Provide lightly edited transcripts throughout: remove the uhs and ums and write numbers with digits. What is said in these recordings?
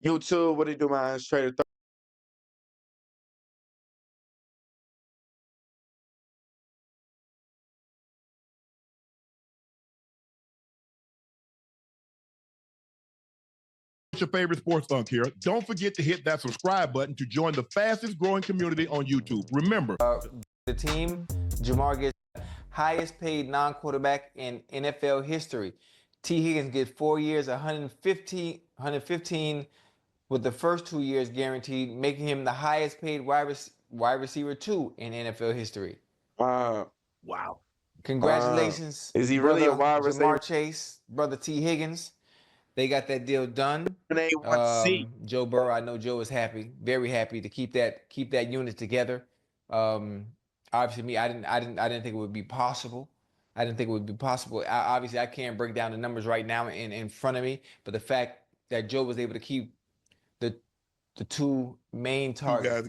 YouTube, what do you do, man? Straight up. Your favorite sports thunk here. Don't forget to hit that subscribe button to join the fastest growing community on YouTube. Remember, the team, JAMAR gets highest paid non-quarterback in NFL history. T. Higgins gets 4 years, 115 with the first 2 years guaranteed, making him the highest paid wide receiver 2 in NFL history. Wow. Congratulations, Is he really a wide receiver? JAMAR Chase, brother T. Higgins. They got that deal done. Joe Burrow, I know Joe is happy, very happy to keep that unit together. Obviously, me, I didn't think it would be possible. I didn't think it would be possible. Obviously, I can't break down the numbers right now in front of me, but the fact that Joe was able to keep the two main targets,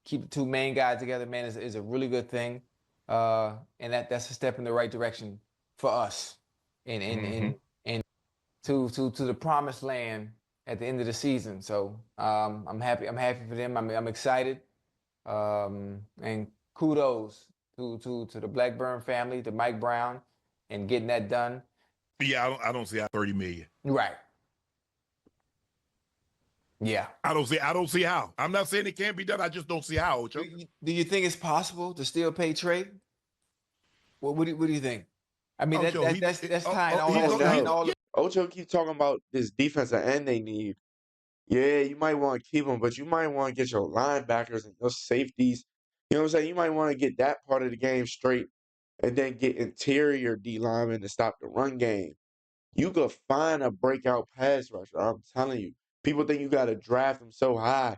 keep the two main guys together, man, is a really good thing, and that's a step in the right direction for us. And to the promised land at the end of the season. So I'm happy for them. I'm excited. And kudos to the Blackburn family, to Mike Brown, and getting that done. Yeah, I don't see how 30 million. Right. Yeah. I don't see how. I'm not saying it can't be done. I just don't see how, Ocho. Do you think it's possible to still pay Trey? What do you think? I mean, Ocho, that's tying all. Ocho keep talking about this defensive end they need. Yeah, you might want to keep them, but you might want to get your linebackers and your safeties. You know what I'm saying? You might want to get that part of the game straight and then get interior D linemen to stop the run game. You could find a breakout pass rusher. I'm telling you. People think you got to draft them so high,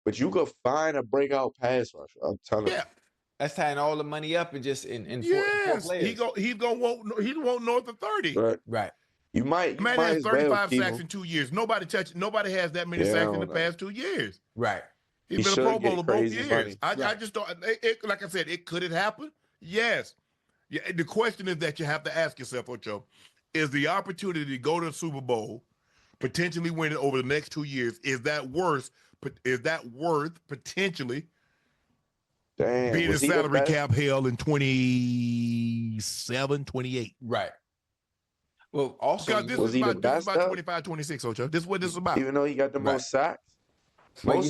but you could find a breakout pass rusher. I'm telling you. That's tying all the money up and just in yes, four players. He's gonna want north of 30. Right. You might has 35 well sacks in 2 years. Nobody has that many sacks in the past 2 years. Right. He's been a Pro Bowler both years. I just don't. Like I said, could it happen? Yes. Yeah. The question is that you have to ask yourself, Ocho, is the opportunity to go to the Super Bowl, potentially win it over the next 2 years, is that worth potentially being a salary cap hell in 27, 28? Right. Well, also, this is about 25, 26, Ocho. This is what this is about. Even though he got the most sacks. But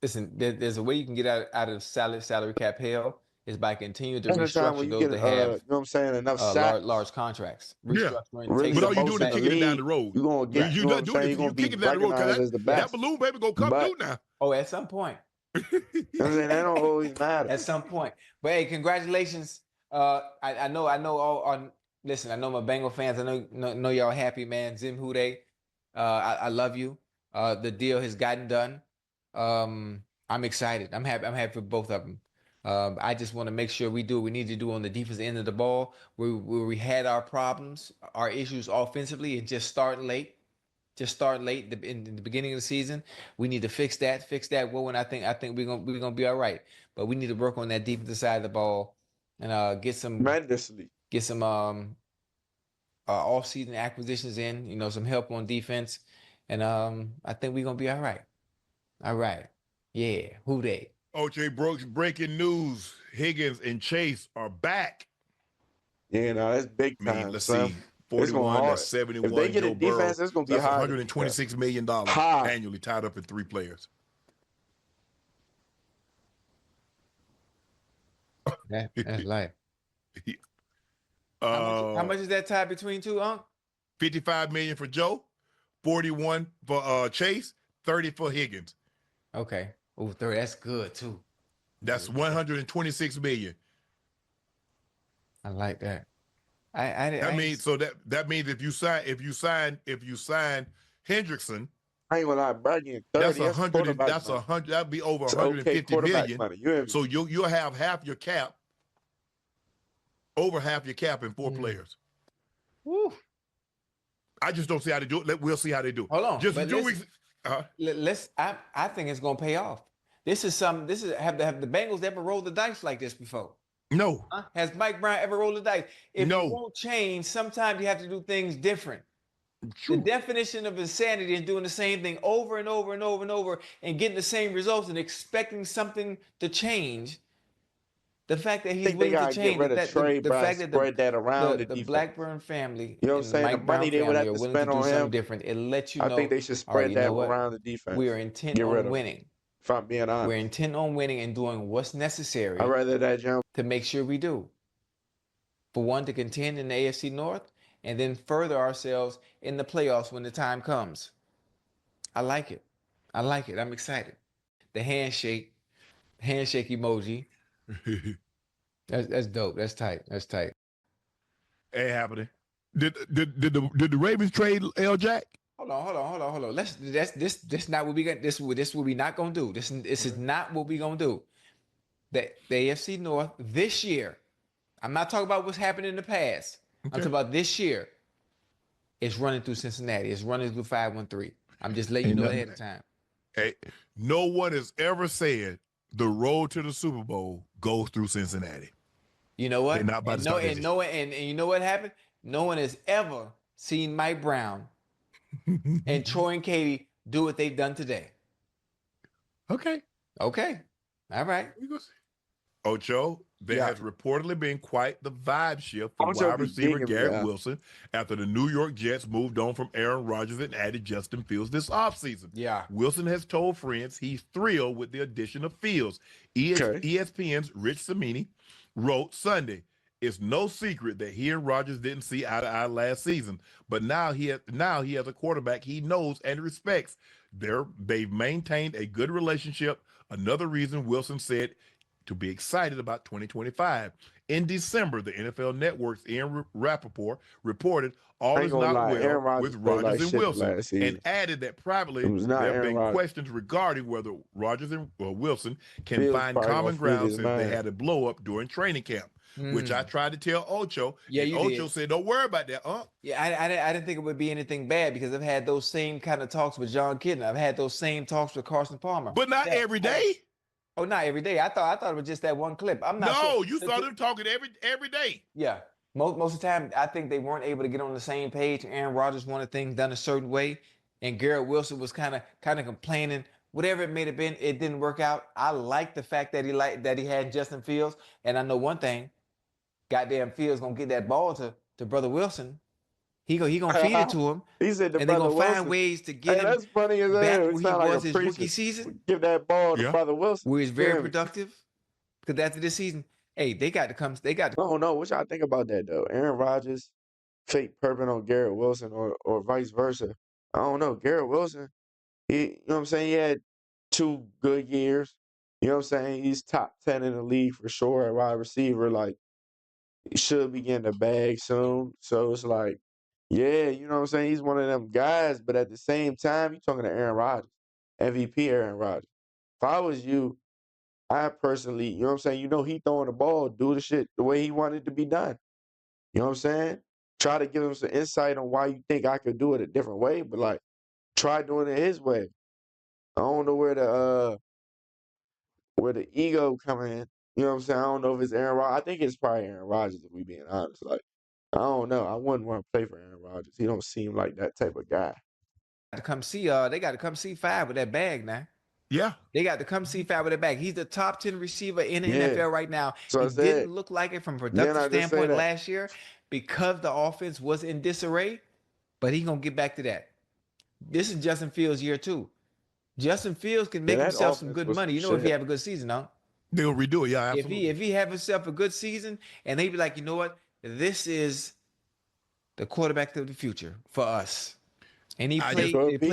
listen, there's a way you can get out of salary cap hell is by continuing to restructure those that have, you know what I'm saying, enough sacks. large contracts. Restructuring. But all you doing is kicking it down the road. You're going to get, you know what I'm saying, you're going to be recognized as the best. That balloon baby going to come through now. Oh, at some point. You know what I'm saying? That don't always matter. At some point. But hey, congratulations. I know all listen, I know my Bengal fans. I know y'all happy, man. Zim Hude, I love you. The deal has gotten done. I'm excited. I'm happy for both of them. I just want to make sure we do what we need to do on the defensive end of the ball, where we had our problems, our issues offensively, and just start late. In the beginning of the season. We need to fix that. Well, and I think we're gonna be all right. But we need to work on that defensive side of the ball and get some off-season acquisitions in. Some help on defense, and I think we're gonna be all right. All right. Yeah. Who they? OJ Brooks, breaking news. Higgins and Chase are back. Yeah, no, that's big time. Let's see. 41, that's 71. If they get a defense, it's going to be high. $126 million annually tied up in 3 players. That's life. How much is that tied between two, Unc? $55 million for Joe, 41 for Chase, 30 for Higgins. Okay. Oh, 30. That's good too. That's $126 million. I like that. That means if you sign Hendrickson, I ain't gonna lie, Brady, 30. That's 100. That's 100. That'd be over 150 million. Money. So you'll have half your cap, over half your cap in 4 players. Woo. I just don't see how they do it. We'll see how they do it. Hold on. Just 2 weeks. I think it's gonna pay off. Have the Bengals ever rolled the dice like this before? No. Has Mike Brown ever rolled the dice? If you won't change, sometimes you have to do things different. The definition of insanity is doing the same thing over and over and over and over and getting the same results and expecting something to change. The fact that I he's think they willing to gotta get change, rid of Trey the Brown, fact that spread that around the the defense. Blackburn family You know what I'm and the saying? The Mike Brown money they would family have are to willing to spend do on something him, different. It lets you I think know, they should all right, spread you that know what? around the We are defense. intent Get rid on of him. winning. If I'm being We're honest, intent on winning and doing what's I'd necessary rather that jump. to make sure we do. For one, to contend in the AFC North and then further ourselves in the playoffs when the time comes. I like it. I like it. I'm excited. The handshake emoji. That's dope. That's tight. That's tight. Ain't happening. Did the Ravens trade L. Jack? Hold on. This not what we got. This what we not gonna do. This is not what we gonna do. The AFC North this year. I'm not talking about what's happened in the past. I'm talking about this year. It's running through Cincinnati. It's running through 513. I'm just letting you know ahead of time. Hey, no one has ever said the road to the Super Bowl goes through Cincinnati. You know what? They're not about to start this. And you know what happened? No one has ever seen Mike Brown and Troy and Katie do what they've done today. Okay. All right. We go see. Ocho, there has reportedly been quite the vibe shift for Ocho wide be receiver digging me, Garrett Wilson after the New York Jets moved on from Aaron Rodgers and added Justin Fields this offseason. Yeah. Wilson has told friends he's thrilled with the addition of Fields. ESPN's Rich Cimini wrote Sunday, "It's no secret that he and Rodgers didn't see eye to eye last season, but now he has a quarterback he knows and respects. They've maintained a good relationship. Another reason Wilson said to be excited about 2025. In December, the NFL Network's Ian Rappaport reported all is not well with Rodgers and Wilson and added that privately there have been questions regarding whether Rodgers and Wilson can find common ground since they had a blow up during training camp, which I tried to tell Ocho. Yeah, and you Ocho did. said, don't worry about that, Yeah, I didn't think it would be anything bad because I've had those same kind of talks with John Kidden. I've had those same talks with Carson Palmer. But not every day. Oh, not every day. I thought it was just that one clip. I'm not sure. No, you saw them talking every day. Yeah. Most of the time, I think they weren't able to get on the same page. Aaron Rodgers wanted things done a certain way, and Garrett Wilson was kind of complaining. Whatever it may have been, it didn't work out. I like the fact that he had Justin Fields, and I know one thing: goddamn Fields gonna get that ball to brother Wilson. He gonna feed it to him. He said and they're gonna find ways to get him that's funny as back hell. where he was his rookie season. Give that ball to brother Wilson. Where he's very productive. Because after this season, hey, they got to come. I don't know. What y'all think about that though? Aaron Rodgers, fake perping on Garrett Wilson, or vice versa. I don't know. Garrett Wilson, you know what I'm saying? He had 2 good years. You know what I'm saying? He's top 10 in the league for sure at wide receiver. Like, he should be getting a bag soon. So it's like, yeah, you know what I'm saying? He's one of them guys, but at the same time, you're talking to Aaron Rodgers, MVP Aaron Rodgers. If I was you, I personally, you know what I'm saying? You know he throwing the ball, do the shit the way he wanted it to be done. You know what I'm saying? Try to give him some insight on why you think I could do it a different way, but like, try doing it his way. I don't know where the ego come in. You know what I'm saying? I don't know if it's Aaron Rodgers. I think it's probably Aaron Rodgers, if we being honest. Like, I don't know. I wouldn't want to play for Aaron Rodgers. He don't seem like that type of guy. They got to come see Five with that bag now. Yeah. They got to come see Five with that bag. He's the top 10 receiver in the NFL right now. So it didn't look like it from a productive standpoint last year because the offense was in disarray, but he's going to get back to that. This is Justin Fields' year too. Justin Fields can make himself some good money. You know, if he have a good season, huh? They'll redo it. Yeah, absolutely. If he have himself a good season and they be like, you know what? This is the quarterback of the future for us. And he play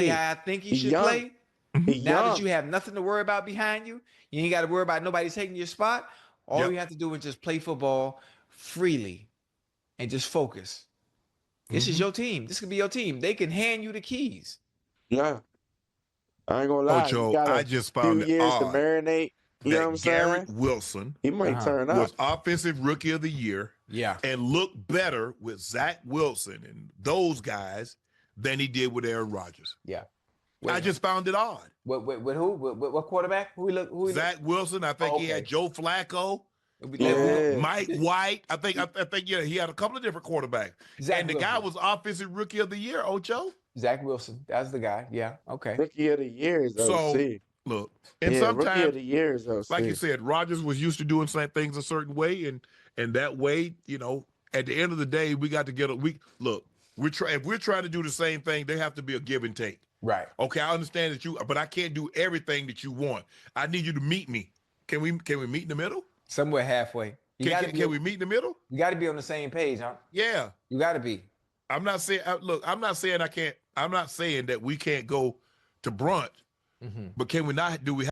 how I think he should play. Now that you have nothing to worry about behind you, you ain't got to worry about nobody taking your spot. All you have to do is just play football freely and just focus. This is your team. This could be your team. They can hand you the keys. Yeah. I ain't gonna lie. Ocho, I just found it years odd to marinate. You know what I'm saying? Garrett Wilson, he might turn up. Was offensive rookie of the year. Yeah. And looked better with Zach Wilson and those guys than he did with Aaron Rodgers. Yeah. I just found it odd. With who? What quarterback? Who he Zach Wilson. I think he had Joe Flacco. Yeah. Mike White. I think yeah, he had a couple of different quarterbacks. And the guy was offensive rookie of the year, Ocho. Zach Wilson. That's the guy. Yeah. Okay. Rookie of the year is So OC. look, and Yeah, rookie of sometimes, the year is OC. like you said, Rodgers was used to doing things a certain way, and that way, you know, at the end of the day, we got to get if we're trying to do the same thing, there have to be a give and take. Right. Okay, I understand that but I can't do everything that you want. I need you to meet me. Can we meet in the middle? Somewhere halfway. Can we meet in the middle? You got to be on the same page, huh? Yeah. You got to be. I'm not saying I'm not saying I can't. I'm not saying that we can't go to brunch, but can we not? Do we?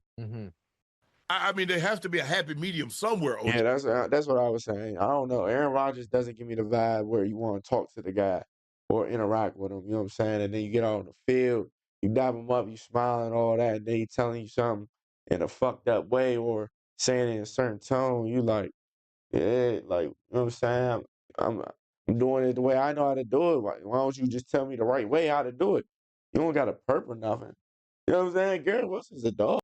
I mean, there has to be a happy medium somewhere. OJ. Yeah, that's what I was saying. I don't know. Aaron Rodgers doesn't give me the vibe where you want to talk to the guy or interact with him. You know what I'm saying? And then you get out on the field, you dab him up, you smiling, all that, and then he telling you something in a fucked up way or saying it in a certain tone. You like, yeah, like, you know what I'm saying? I'm doing it the way I know how to do it. Why don't you just tell me the right way how to do it? You don't got to perp or nothing. You know what I'm saying? Garrett Wilson's a dog.